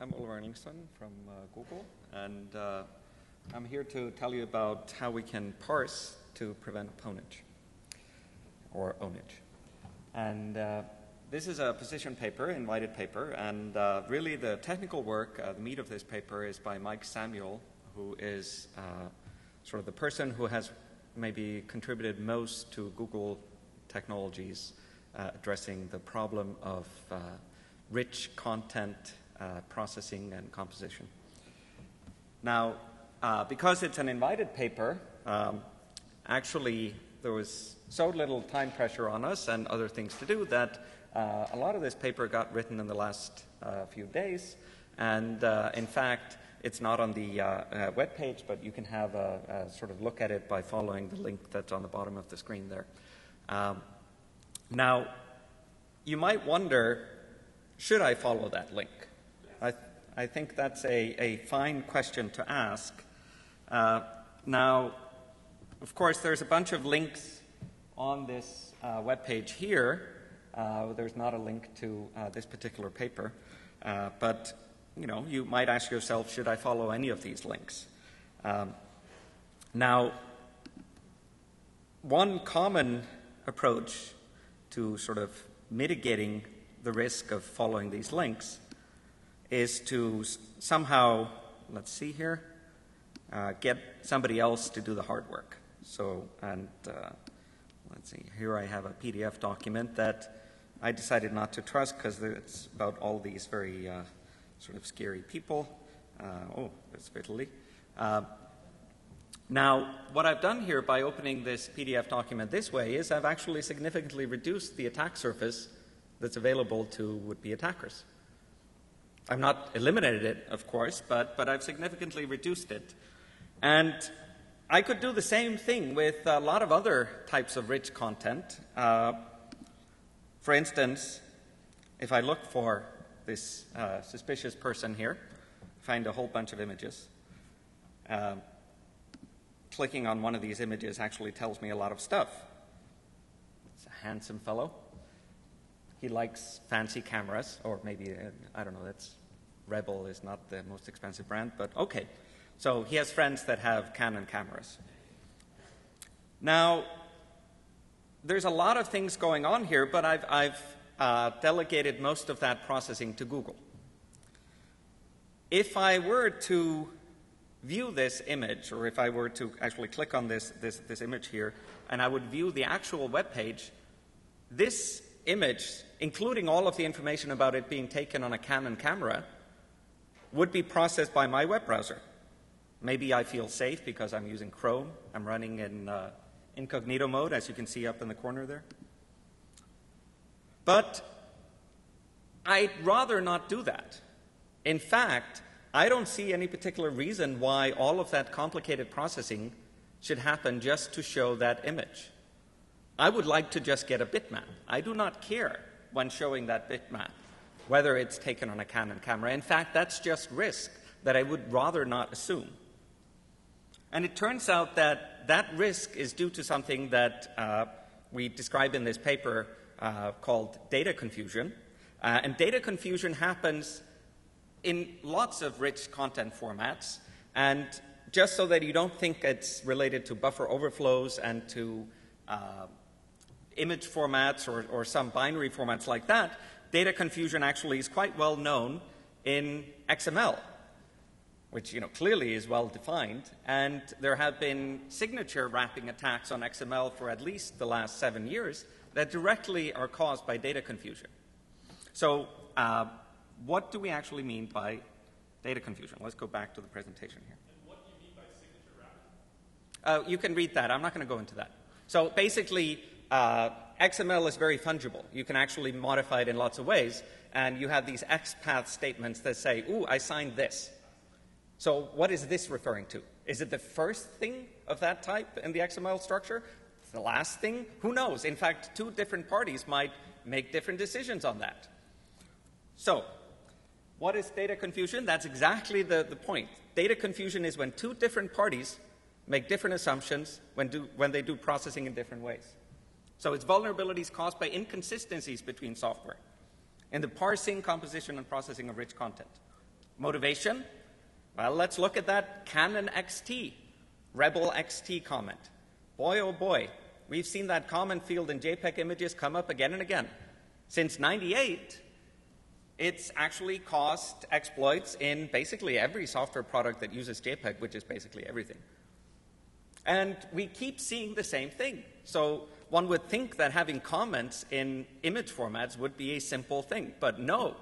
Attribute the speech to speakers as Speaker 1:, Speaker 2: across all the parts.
Speaker 1: I'm Ulfar Erlingsson from Google, and I'm here to tell you about how we can parse to prevent pwnage, or ownage. And this is a position paper, invited paper, and really the technical work, the meat of this paper is by Mike Samuel, who is sort of the person who has maybe contributed most to Google technologies addressing the problem of rich content processing and composition. Now, because it's an invited paper, actually there was so little time pressure on us and other things to do that a lot of this paper got written in the last few days, and in fact it's not on the web page, but you can have a sort of look at it by following the link that's on the bottom of the screen there. Now, you might wonder, should I follow that link? I think that's a fine question to ask. Now, of course, there's a bunch of links on this web page here. There's not a link to this particular paper, but you might ask yourself, should I follow any of these links? Now, one common approach to sort of mitigating the risk of following these links is to somehow, let's see here, get somebody else to do the hard work. So, and let's see, here I have a PDF document that I decided not to trust because it's about all these very sort of scary people. Oh, that's Italy. Now, what I've done here by opening this PDF document this way is I've actually significantly reduced the attack surface that's available to would-be attackers. I've not eliminated it, of course, but I've significantly reduced it. And I could do the same thing with a lot of other types of rich content. For instance, if I look for this suspicious person here, find a whole bunch of images. Clicking on one of these images actually tells me a lot of stuff. It's a handsome fellow. He likes fancy cameras, or maybe, I don't know, Rebel is not the most expensive brand, but okay. So he has friends that have Canon cameras. Now, there's a lot of things going on here, but I've delegated most of that processing to Google. If I were to view this image, or if I were to actually click on this image here, and I would view the actual web page, this image, including all of the information about it being taken on a Canon camera, would be processed by my web browser. Maybe I feel safe because I'm using Chrome. I'm running in incognito mode, as you can see up in the corner there. But I'd rather not do that. In fact, I don't see any particular reason why all of that complicated processing should happen just to show that image. I would like to just get a bitmap. I do not care when showing that bitmap whether it's taken on a Canon camera. In fact, that's just risk that I would rather not assume. And it turns out that that risk is due to something that we describe in this paper called data confusion. And data confusion happens in lots of rich content formats. And just so that you don't think it's related to buffer overflows and to image formats or some binary formats like that, data confusion actually is quite well known in XML, which clearly is well defined. And there have been signature wrapping attacks on XML for at least the last 7 years that directly are caused by data confusion. So what do we actually mean by data confusion? Let's go back to the presentation here.
Speaker 2: And what do you mean by signature wrapping?
Speaker 1: You can read that. I'm not going to go into that. So basically, XML is very fungible. You can actually modify it in lots of ways. And you have these XPath statements that say, ooh, I signed this. So what is this referring to? Is it the first thing of that type in the XML structure? The last thing? Who knows? In fact, two different parties might make different decisions on that. So what is data confusion? That's exactly the point. Data confusion is when two different parties make different assumptions when they do processing in different ways. So it's vulnerabilities caused by inconsistencies between software in the parsing, composition, and processing of rich content. Motivation? Well, let's look at that Canon XT, Rebel XT comment. Boy, oh boy, we've seen that comment field in JPEG images come up again and again. Since '98, it's actually caused exploits in basically every software product that uses JPEG, which is basically everything. And we keep seeing the same thing. So one would think that having comments in image formats would be a simple thing, but no.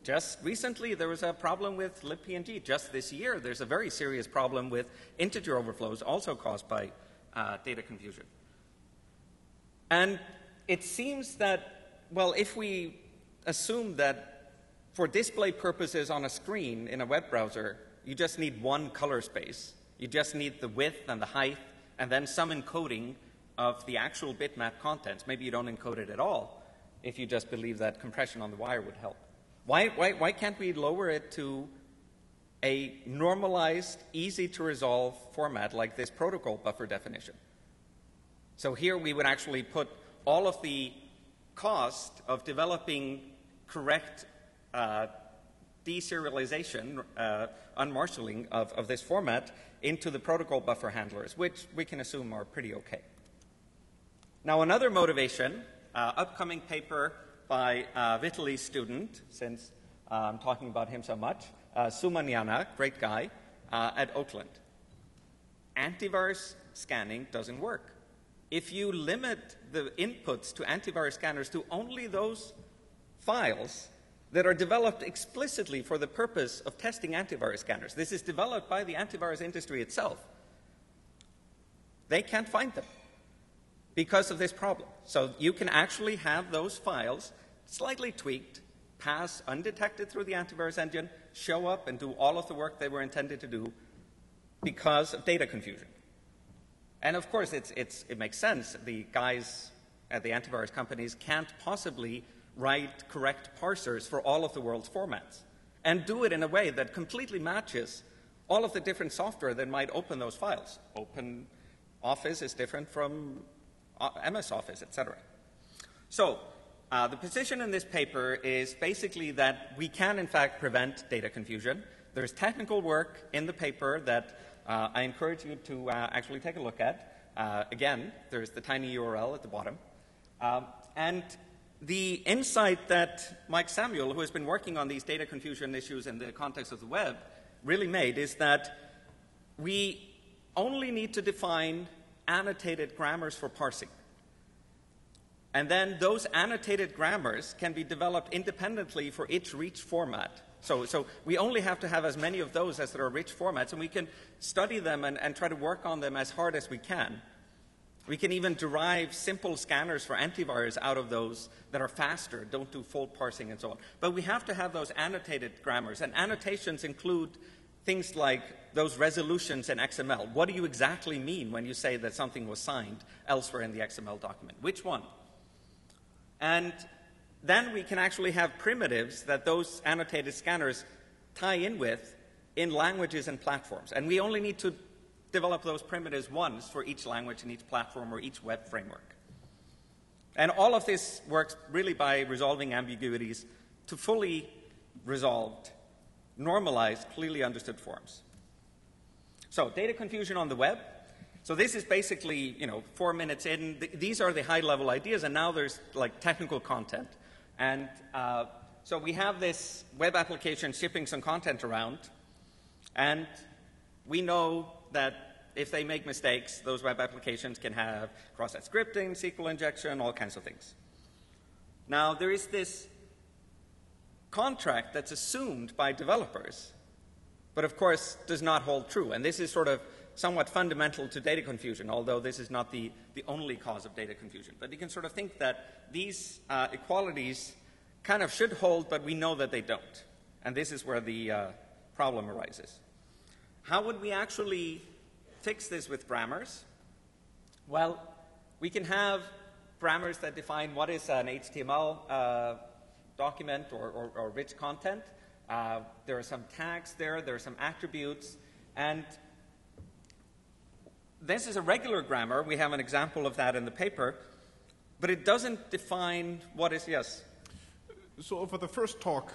Speaker 1: Just recently, there was a problem with libpng. Just this year, there's a very serious problem with integer overflows, also caused by data confusion. And it seems that, well, if we assume that for display purposes on a screen in a web browser, you just need one color space. You just need the width and the height, and then some encoding of the actual bitmap contents. Maybe you don't encode it at all if you just believe that compression on the wire would help. Why can't we lower it to a normalized, easy-to-resolve format like this protocol buffer definition? So here we would actually put all of the cost of developing correct deserialization, unmarshalling of this format into the protocol buffer handlers, which we can assume are pretty okay. Now, another motivation, upcoming paper by Vitaly's student, since I'm talking about him so much, Sumanyana, great guy, at Oakland. Antivirus scanning doesn't work. If you limit the inputs to antivirus scanners to only those files that are developed explicitly for the purpose of testing antivirus scanners, this is developed by the antivirus industry itself, they can't find them because of this problem. So you can actually have those files slightly tweaked, pass undetected through the antivirus engine, show up and do all of the work they were intended to do because of data confusion. And of course, it makes sense. The guys at the antivirus companies can't possibly write correct parsers for all of the world's formats and do it in a way that completely matches all of the different software that might open those files. Open Office is different from MS Office, etc. So the position in this paper is basically that we can, in fact, prevent data confusion. There's technical work in the paper that I encourage you to actually take a look at. Again, there's the tiny URL at the bottom. And the insight that Mike Samuel, who has been working on these data confusion issues in the context of the web, really made is that we only need to define annotated grammars for parsing. And then those annotated grammars can be developed independently for each rich format. So we only have to have as many of those as there are rich formats, and we can study them and try to work on them as hard as we can. We can even derive simple scanners for antivirus out of those that are faster, don't do full parsing and so on. But we have to have those annotated grammars, and annotations include things like those resolutions in XML. What do you exactly mean when you say that something was signed elsewhere in the XML document? Which one? And then we can actually have primitives that those annotated scanners tie in with in languages and platforms. And we only need to develop those primitives once for each language and each platform or each web framework. And all of this works really by resolving ambiguities to fully resolved, normalized, clearly understood forms. So data confusion on the web. So this is basically, 4 minutes in. These are the high-level ideas, and now there's like technical content. And so we have this web application shipping some content around, and we know that if they make mistakes, those web applications can have cross-site scripting, SQL injection, all kinds of things. Now, there is this contract that's assumed by developers, but of course does not hold true. And this is sort of somewhat fundamental to data confusion, although this is not the only cause of data confusion. But you can sort of think that these equalities kind of should hold, but we know that they don't. And this is where the problem arises. How would we actually fix this with grammars? Well, we can have grammars that define what is an HTML document or rich content. There are some tags there, there are some attributes, and this is a regular grammar. We have an example of that in the paper, but it doesn't define what is, yes?
Speaker 3: So for the first talk,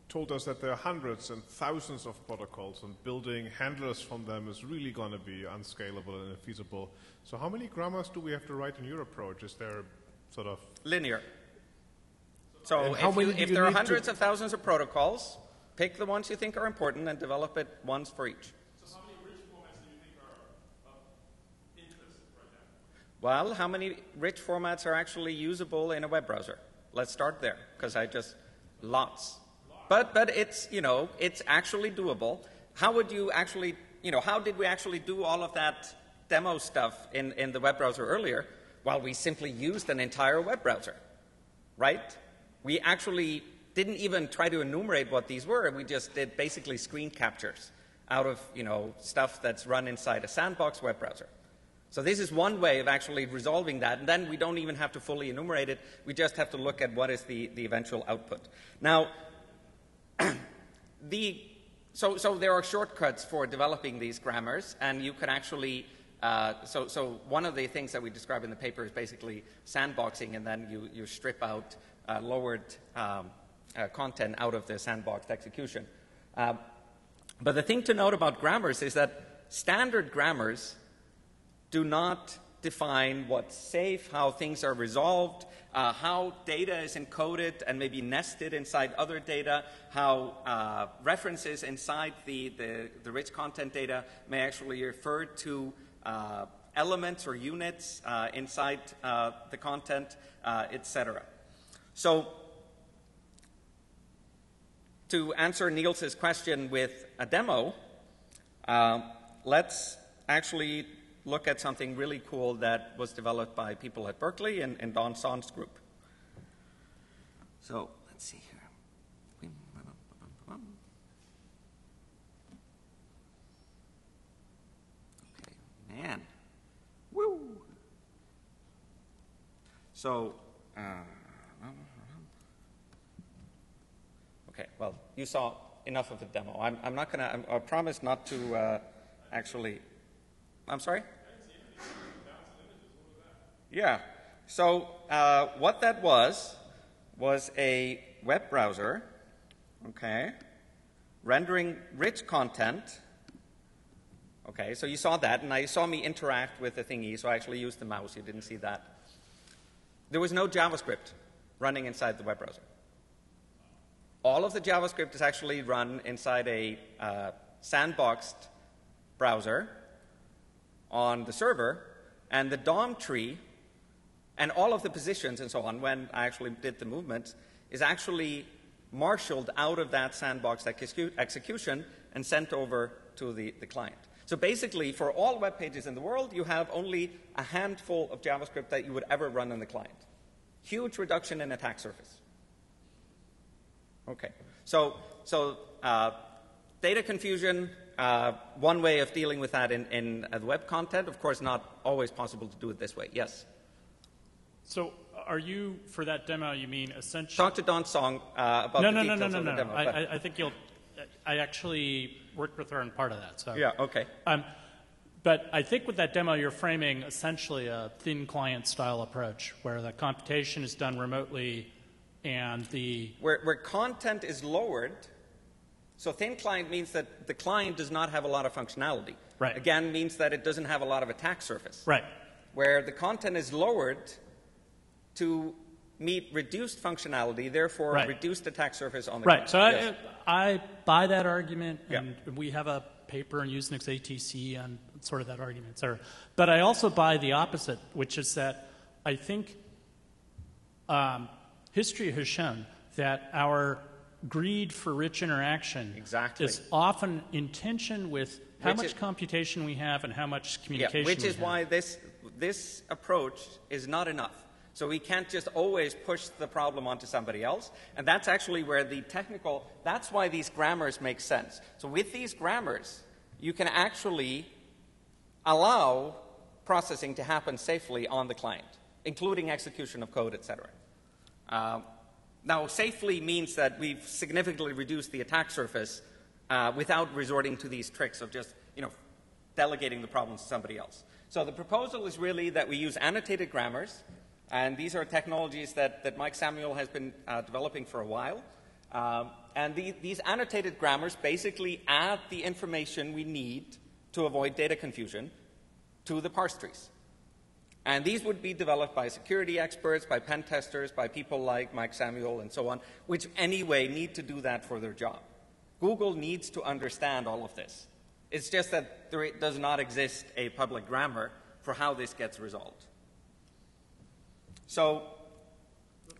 Speaker 3: told us that there are hundreds and thousands of protocols, and building handlers from them is really going to be unscalable and infeasible. So how many grammars do we have to write in your approach? Is there sort of...
Speaker 1: Linear. So if there are hundreds of thousands of protocols, pick the ones you think are important and develop it once for each.
Speaker 2: So how many rich formats do you think are of interest right now?
Speaker 1: Well, how many rich formats are actually usable in a web browser? Let's start there, because lots. But it's, it's actually doable. How would you actually, how did we actually do all of that demo stuff in the web browser earlier? Well, we simply used an entire web browser, right? We actually didn't even try to enumerate what these were. We just did basically screen captures out of, stuff that's run inside a sandbox web browser. So this is one way of actually resolving that, and then we don't even have to fully enumerate it. We just have to look at what is the eventual output. Now, so there are shortcuts for developing these grammars, and you can actually, so one of the things that we describe in the paper is basically sandboxing, and then you strip out lowered content out of the sandboxed execution. But the thing to note about grammars is that standard grammars do not define what's safe, how things are resolved, how data is encoded and maybe nested inside other data, how references inside the rich content data may actually refer to elements or units inside the content, etc. So to answer Niels's question with a demo, let's actually look at something really cool that was developed by people at Berkeley and Don Son's group. So let's see here. Okay, man. Woo! So, okay, well, you saw enough of the demo. I'm not going to, I promise not to actually, I'm sorry? Yeah. So what that was a web browser, okay, rendering rich content. Okay, so you saw that, and you saw me interact with the thingy, so I actually used the mouse. You didn't see that. There was no JavaScript running inside the web browser. All of the JavaScript is actually run inside a sandboxed browser on the server, and the DOM tree and all of the positions and so on, when I actually did the movements, is actually marshaled out of that sandbox execution and sent over to the client. So basically, for all web pages in the world, you have only a handful of JavaScript that you would ever run on the client. Huge reduction in attack surface. Okay. So data confusion, one way of dealing with that in web content, of course, not always possible to do it this way. Yes?
Speaker 4: So are you, for that demo, you mean essentially...
Speaker 1: Talk to Don Song about the details of the demo.
Speaker 4: I think you'll... I actually worked with her on part of that. So.
Speaker 1: Yeah, okay.
Speaker 4: But I think with that demo, you're framing essentially a thin client style approach where the computation is done remotely and the...
Speaker 1: Where content is lowered, so thin client means that the client does not have a lot of functionality.
Speaker 4: Right.
Speaker 1: Again, means that it doesn't have a lot of attack surface.
Speaker 4: Right.
Speaker 1: Where the content is lowered to meet reduced functionality, therefore reduced attack surface on the client.
Speaker 4: So yes. I buy that argument, and
Speaker 1: yeah.
Speaker 4: we have a paper in USENIX ATC on sort of that argument. But I also buy the opposite, which is that I think history has shown that our greed for rich interaction is often in tension with how much computation we have and how much communication we have.
Speaker 1: Which is why this approach is not enough. So we can't just always push the problem onto somebody else. And that's actually where the technical, that's why these grammars make sense. So with these grammars, you can actually allow processing to happen safely on the client, including execution of code, etc. Now, safely means that we've significantly reduced the attack surface without resorting to these tricks of just, delegating the problems to somebody else. So the proposal is really that we use annotated grammars. And these are technologies that Mike Samuel has been developing for a while. And these annotated grammars basically add the information we need to avoid data confusion to the parse trees. And these would be developed by security experts, by pen testers, by people like Mike Samuel and so on, which anyway need to do that for their job. Google needs to understand all of this. It's just that there does not exist a public grammar for how this gets resolved. So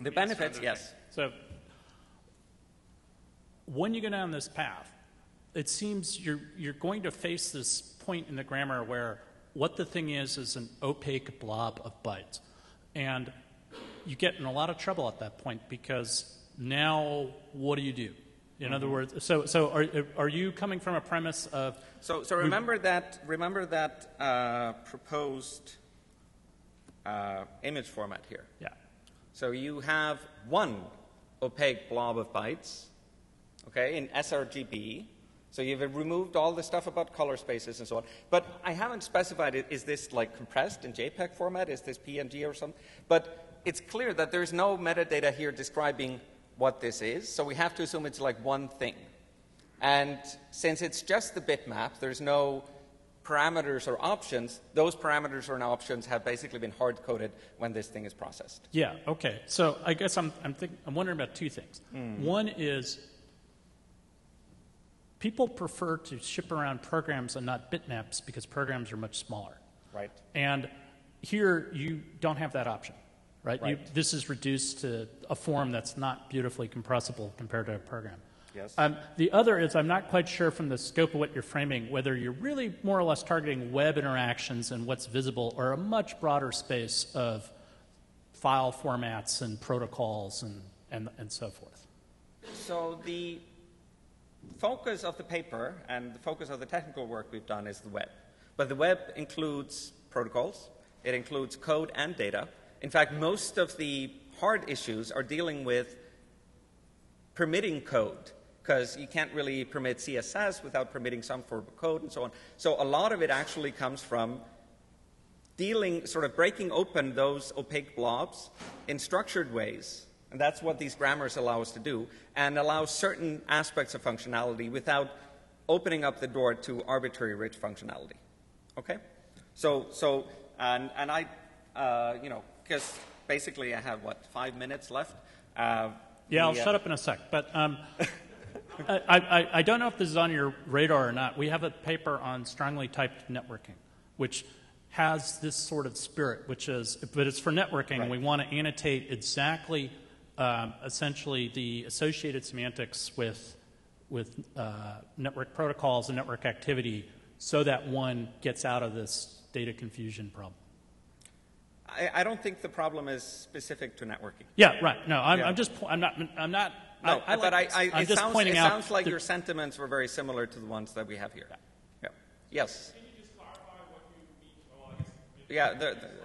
Speaker 1: the benefits, yes.
Speaker 4: So when you go down this path, it seems you're going to face this point in the grammar where what the thing is an opaque blob of bytes. And you get in a lot of trouble at that point because now what do you do? In other words, so are you coming from a premise of...
Speaker 1: So remember that proposed image format here.
Speaker 4: Yeah.
Speaker 1: So you have one opaque blob of bytes, okay, in sRGB. So you've removed all the stuff about color spaces and so on. But I haven't specified it. Is this like compressed in JPEG format? Is this PNG or something? But it's clear that there's no metadata here describing what this is. So we have to assume it's like one thing. And since it's just the bitmap, there's no parameters or options. Those parameters or options have basically been hard-coded when this thing is processed.
Speaker 4: Yeah, okay. So I guess I'm wondering about two things. One is people prefer to ship around programs and not bitmaps because programs are much smaller.
Speaker 1: Right.
Speaker 4: And here you don't have that option, right?
Speaker 1: Right.
Speaker 4: This is reduced to a form that's not beautifully compressible compared to a program.
Speaker 1: Yes.
Speaker 4: The other is I'm not quite sure from the scope of what you're framing whether you're really more or less targeting web interactions and what's visible or a much broader space of file formats and protocols and so forth.
Speaker 1: So the focus of the paper and the focus of the technical work we've done is the web. But the web includes protocols. It includes code and data. In fact, most of the hard issues are dealing with permitting code, because you can't really permit CSS without permitting some form of code and so on. So a lot of it actually comes from sort of breaking open those opaque blobs in structured ways. And that's what these grammars allow us to do, and allow certain aspects of functionality without opening up the door to arbitrary rich functionality. Okay? And I, because basically I have, 5 minutes left?
Speaker 4: I'll shut up in a sec. But I don't know if this is on your radar or not. We have a paper on strongly typed networking, which has this sort of spirit, but it's for networking, and we want to annotate exactly, essentially, the associated semantics with network protocols and network activity so that one gets out of this data confusion problem.
Speaker 1: I don't think the problem is specific to networking.
Speaker 4: Yeah, right. No, I'm
Speaker 1: just
Speaker 4: pointing out.
Speaker 1: It sounds like your sentiments were very similar to the ones that we have here. Yeah. Yes.
Speaker 2: Can you just clarify what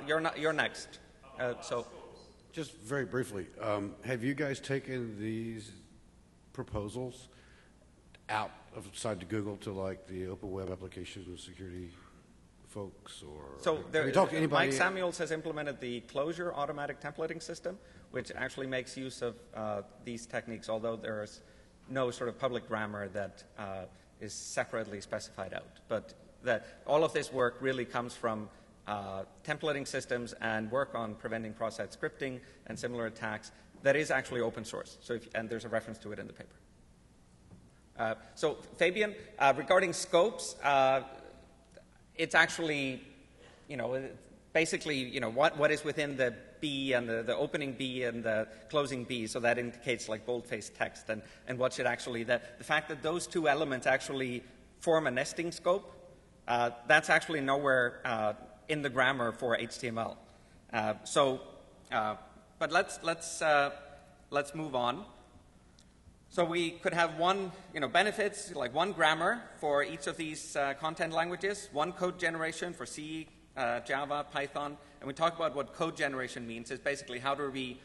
Speaker 2: you mean?
Speaker 1: You're next.
Speaker 5: Just very briefly, have you guys taken these proposals outside to Google to like the open web application security folks, or have you talked to anybody?
Speaker 1: Mike Samuels has implemented the closure automatic templating system, which actually makes use of these techniques, although there is no sort of public grammar that is separately specified out. But all of this work really comes from templating systems and work on preventing cross-site scripting and similar attacks that is actually open source. And there's a reference to it in the paper. So Fabian, regarding scopes, it's actually, basically, what is within the B and the opening B and the closing B, so that indicates like boldface text and what should actually, the fact that those two elements actually form a nesting scope, that's actually nowhere in the grammar for HTML. But let's move on. So we could have one, benefits, like one grammar for each of these content languages, one code generation for C, Java, Python. And we talk about what code generation means. Is basically how do we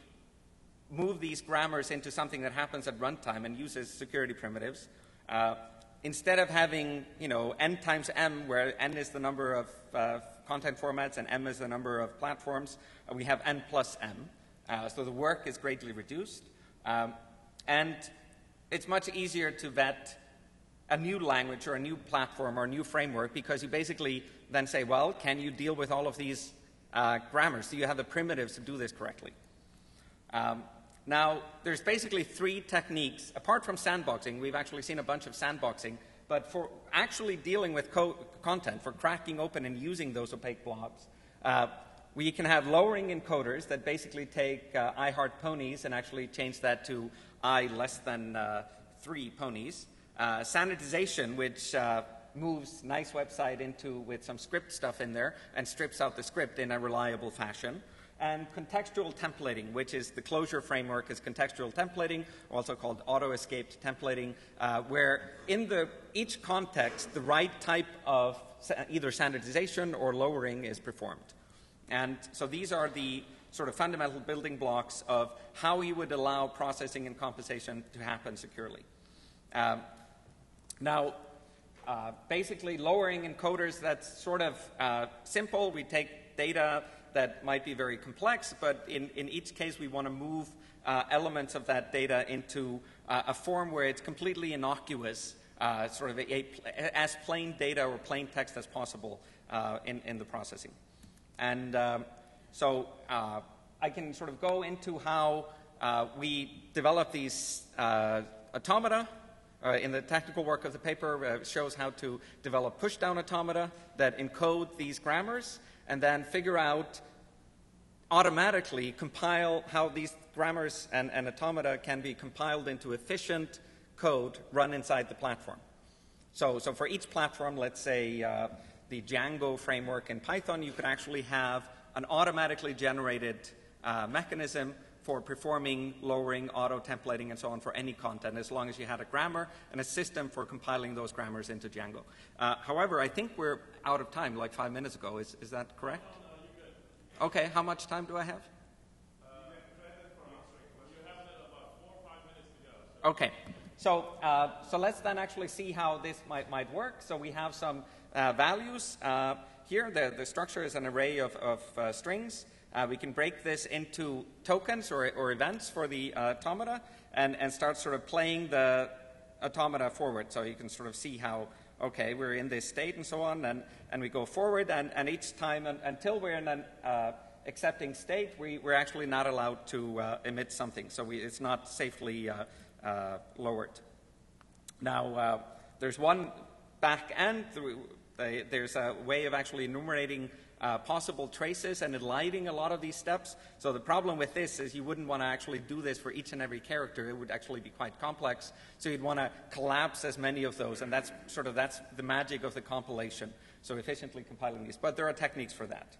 Speaker 1: move these grammars into something that happens at runtime and uses security primitives. Instead of having, n times m, where n is the number of content formats and m is the number of platforms, we have n plus m. So the work is greatly reduced. And it's much easier to vet a new language or a new platform or a new framework, because you basically then say, well, can you deal with all of these grammars? Do you have the primitives to do this correctly? Now, there's basically 3 techniques. Apart from sandboxing, we've actually seen a bunch of sandboxing, but for actually dealing with content, for cracking open and using those opaque blobs, we can have lowering encoders that basically take I heart ponies and actually change that to I less than 3 ponies. Sanitization, which moves nice website into with some script stuff in there and strips out the script in a reliable fashion. And contextual templating, which is the Clojure framework, is contextual templating, also called auto-escaped templating, where in each context, the right type of either sanitization or lowering is performed. And so these are the sort of fundamental building blocks of how you would allow processing and compensation to happen securely. Now, basically, lowering encoders, that's sort of simple. We take data that might be very complex, but in each case, we want to move elements of that data into a form where it's completely innocuous, sort of as plain data or plain text as possible in the processing. And so I can sort of go into how we develop these automata. In the technical work of the paper, shows how to develop push-down automata that encode these grammars and then figure out, automatically compile how these grammars and automata can be compiled into efficient code run inside the platform. So for each platform, let's say the Django framework in Python, you could actually have an automatically generated mechanism for performing, lowering, auto-templating, and so on for any content, as long as you had a grammar and a system for compiling those grammars into Django. However, I think we're out of time, like 5 minutes ago. Is that correct?
Speaker 2: No, you're good.
Speaker 1: Okay, how much time do I have?
Speaker 2: You have about 4 or 5 minutes to go.
Speaker 1: Okay, so let's then actually see how this might work. So we have some values here. The structure is an array of strings. We can break this into tokens or events for the automata and start sort of playing the automata forward. So you can sort of see how, okay, we're in this state and so on, and we go forward, and each time until we're in an accepting state, we're actually not allowed to emit something. So it's not safely lowered. Now, there's one back end. There's a way of actually enumerating possible traces and enlightening a lot of these steps. So the problem with this is you wouldn't want to actually do this for each and every character. It would actually be quite complex. So you'd want to collapse as many of those, and that's the magic of the compilation. So efficiently compiling these. But there are techniques for that.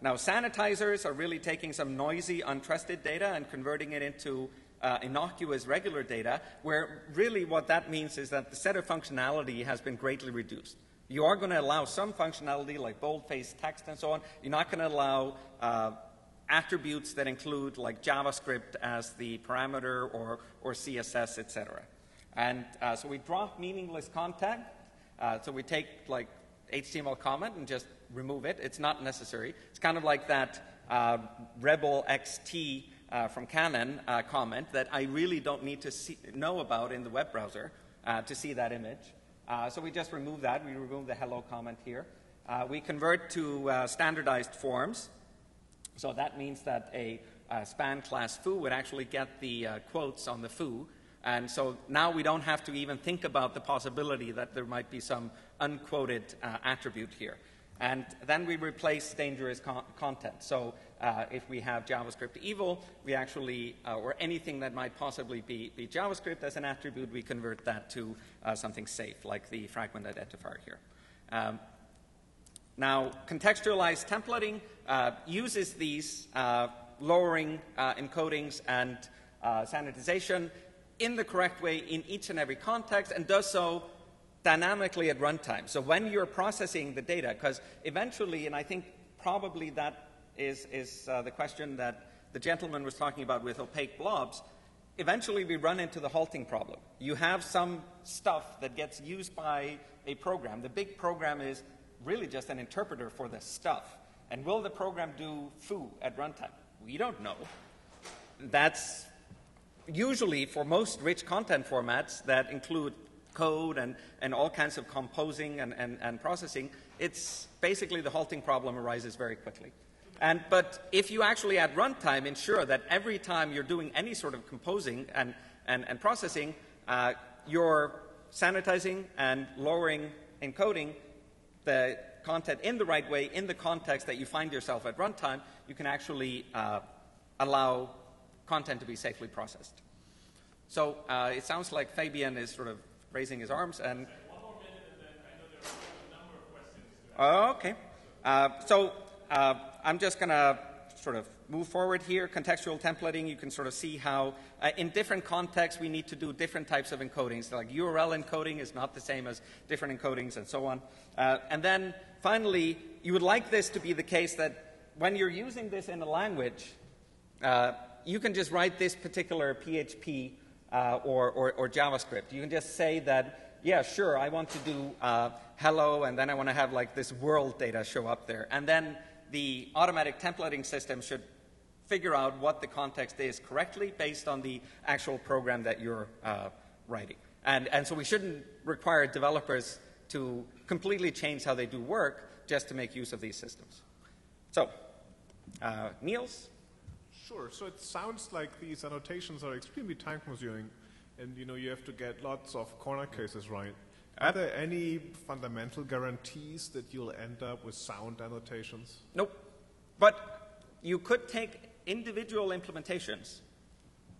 Speaker 1: Now, sanitizers are really taking some noisy, untrusted data and converting it into innocuous regular data, where really what that means is that the set of functionality has been greatly reduced. You are going to allow some functionality like boldface text and so on. You're not going to allow attributes that include like JavaScript as the parameter or CSS, etc. And so we drop meaningless content. So we take like HTML comment and just remove it. It's not necessary. It's kind of like that Rebel XT from Canon comment that I really don't need to know about in the web browser to see that image. So we just remove that. We remove the hello comment here. We convert to standardized forms. So that means that a span class foo would actually get the quotes on the foo. And so now we don't have to even think about the possibility that there might be some unquoted attribute here. And then we replace dangerous content. So if we have JavaScript evil, we actually, or anything that might possibly be JavaScript as an attribute, we convert that to something safe, like the fragment identifier here. Now, contextualized templating uses these lowering encodings and sanitization in the correct way in each and every context, and does so dynamically at runtime. So when you're processing the data, because eventually, and I think probably that is the question that the gentleman was talking about with opaque blobs, eventually we run into the halting problem. You have some stuff that gets used by a program. The big program is really just an interpreter for the stuff. And will the program do foo at runtime? We don't know. That's usually for most rich content formats that include code and all kinds of composing and processing, it's basically the halting problem arises very quickly. But if you actually at runtime ensure that every time you're doing any sort of composing and processing, you're sanitizing and lowering encoding the content in the right way in the context that you find yourself at runtime, you can actually allow content to be safely processed. So it sounds like Fabian is sort of raising his arms. And
Speaker 2: one more minute, and then I know there are a number of questions to ask.
Speaker 1: okay. So I'm just going to sort of move forward here. Contextual templating, you can sort of see how in different contexts we need to do different types of encodings. Like URL encoding is not the same as different encodings and so on. And then finally, you would like this to be the case that when you're using this in a language, you can just write this particular PHP or JavaScript. You can just say that, yeah, sure, I want to do hello, and then I want to have like this world data show up there. And then the automatic templating system should figure out what the context is correctly based on the actual program that you're writing. And so we shouldn't require developers to completely change how they do work just to make use of these systems. So, Niels?
Speaker 3: Sure. So it sounds like these annotations are extremely time-consuming, and you have to get lots of corner cases right. Are there any fundamental guarantees that you'll end up with sound annotations?
Speaker 1: Nope. But you could take individual implementations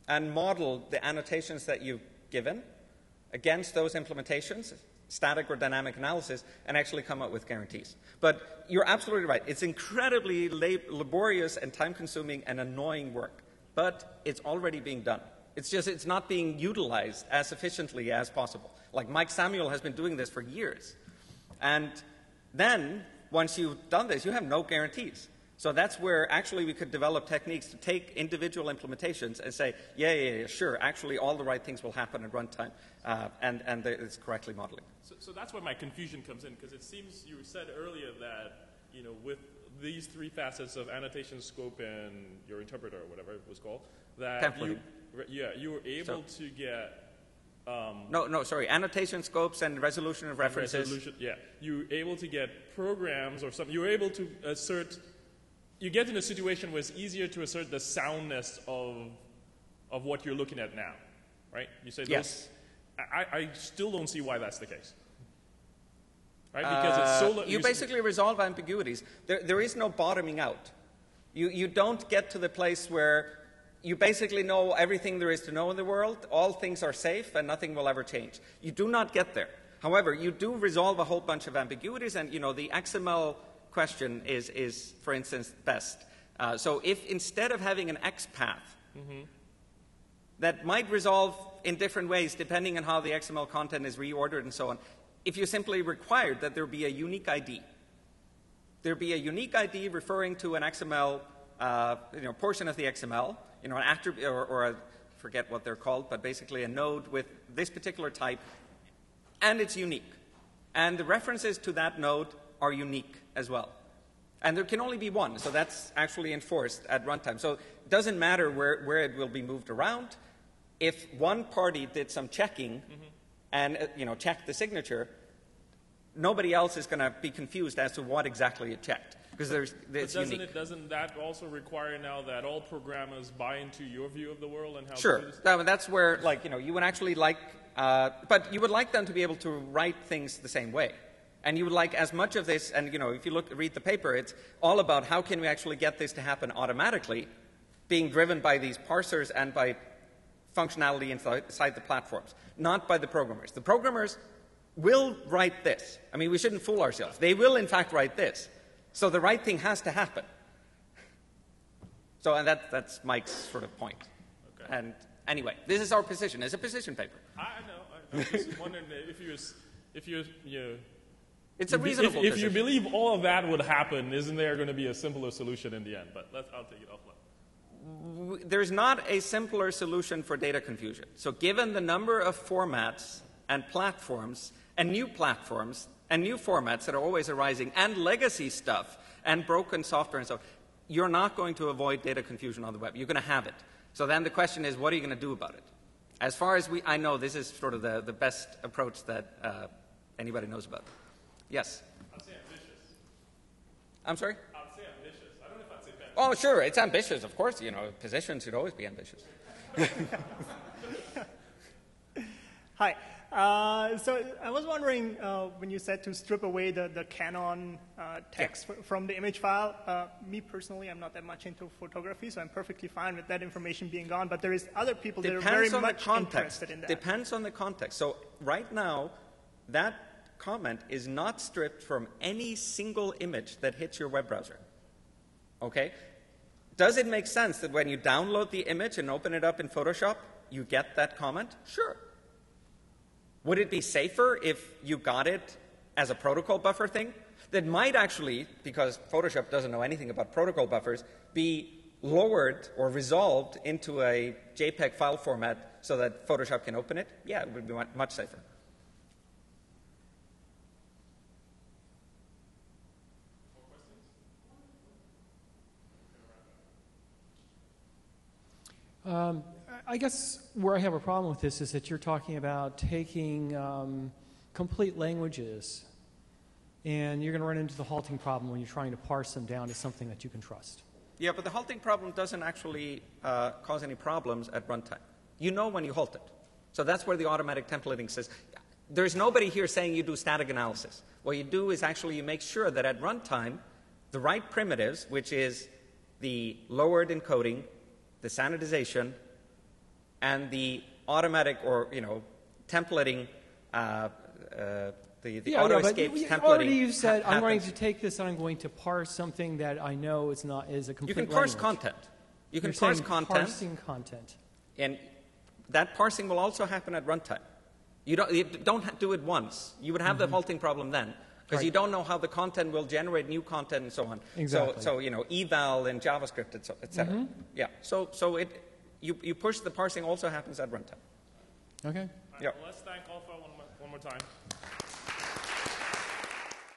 Speaker 1: and model the annotations that you've given against those implementations, static or dynamic analysis, and actually come up with guarantees. But you're absolutely right. It's incredibly laborious and time-consuming and annoying work, but it's already being done. It's just it's not being utilized as efficiently as possible. Like Mike Samuel has been doing this for years. And then, once you've done this, you have no guarantees. So that's where actually we could develop techniques to take individual implementations and say, yeah, sure, actually all the right things will happen at runtime, and it's correctly modeling.
Speaker 2: So that's where my confusion comes in, because it seems you said earlier that, with these three facets of annotation, scope, and your interpreter, or whatever it was called, that you were able to get...
Speaker 1: sorry. Annotation, scopes, and resolution of references.
Speaker 2: You were able to get programs or something. You were able to assert... You get in a situation where it's easier to assert the soundness of what you're looking at now, right? You say
Speaker 1: yes.
Speaker 2: I still don't see why that's the case. Right? Because it's so...
Speaker 1: You basically resolve ambiguities. There is no bottoming out. You don't get to the place where you basically know everything there is to know in the world, all things are safe, and nothing will ever change. You do not get there. However, you do resolve a whole bunch of ambiguities, and the XML question is, for instance, best. So if instead of having an XPath, that might resolve in different ways depending on how the XML content is reordered and so on, if you simply required that there be a unique ID, there be a unique ID referring to an XML portion of the XML, an attribute or I forget what they're called, but basically a node with this particular type, and it's unique. And the references to that node are unique as well. And there can only be one, so that's actually enforced at runtime. So it doesn't matter where it will be moved around. If one party did some checking and checked the signature, nobody else is going to be confused as to what exactly it checked, because it's unique.
Speaker 2: Doesn't that also require now that all programmers buy into your view of the world and how?
Speaker 1: Sure, that's where you would actually like, but you would like them to be able to write things the same way. And you would like as much of this, and if you read the paper, it's all about how can we actually get this to happen automatically, being driven by these parsers and by functionality inside the platforms, not by the programmers. The programmers will write this. I mean, we shouldn't fool ourselves. They will, in fact, write this. So the right thing has to happen. So, and that's Mike's sort of point. Okay. And anyway, this is our position. It's a position paper.
Speaker 2: I know. I was just wondering if you
Speaker 1: it's a reasonable position.
Speaker 2: If you believe all of that would happen, isn't there going to be a simpler solution in the end? But I'll take it offline.
Speaker 1: There's not a simpler solution for data confusion. So given the number of formats and platforms and new formats that are always arising, and legacy stuff and broken software and so on, you're not going to avoid data confusion on the web. You're going to have it. So then the question is, what are you going to do about it? As far as I know, this is sort of the best approach that anybody knows about. Yes?
Speaker 2: I'd say ambitious.
Speaker 1: I'm sorry?
Speaker 2: I'd say ambitious. I don't know if I'd say bad.
Speaker 1: Oh, sure, it's ambitious, of course. You know, positions should always be ambitious.
Speaker 6: Hi. So I was wondering, when you said to strip away the canon text from the image file, me personally, I'm not that much into photography, so I'm perfectly fine with that information being gone, but there is other people that are very much interested in that.
Speaker 1: Depends on the context. So right now, that comment is not stripped from any single image that hits your web browser. Okay? Does it make sense that when you download the image and open it up in Photoshop, you get that comment? Sure. Would it be safer if you got it as a protocol buffer thing? That might actually, because Photoshop doesn't know anything about protocol buffers, be lowered or resolved into a JPEG file format so that Photoshop can open it? Yeah, it would be much safer.
Speaker 7: I guess where I have a problem with this is that you're talking about taking complete languages, and you're going to run into the halting problem when you're trying to parse them down to something that you can trust.
Speaker 1: Yeah, but the halting problem doesn't actually cause any problems at runtime. You know when you halt it. So that's where the automatic templating says. There's nobody here saying you do static analysis. What you do is actually you make sure that at runtime, the right primitives, which is the lowered encoding, the sanitization, and the automatic or, templating, the auto-escape templating.
Speaker 7: Already you said, I'm going to take this and I'm going to parse something that I know is a complete
Speaker 1: You can parse
Speaker 7: language.
Speaker 1: content. You can
Speaker 7: You're
Speaker 1: parse
Speaker 7: saying
Speaker 1: content.
Speaker 7: Parsing content.
Speaker 1: And that parsing will also happen at runtime. You don't do it once. You would have the halting problem then. Because you don't know how the content will generate new content and so on.
Speaker 7: Exactly.
Speaker 1: So eval in JavaScript, et cetera. Yeah. So you push the parsing also happens at runtime.
Speaker 7: Okay.
Speaker 1: Yeah.
Speaker 2: Let's thank Ulfar one more time.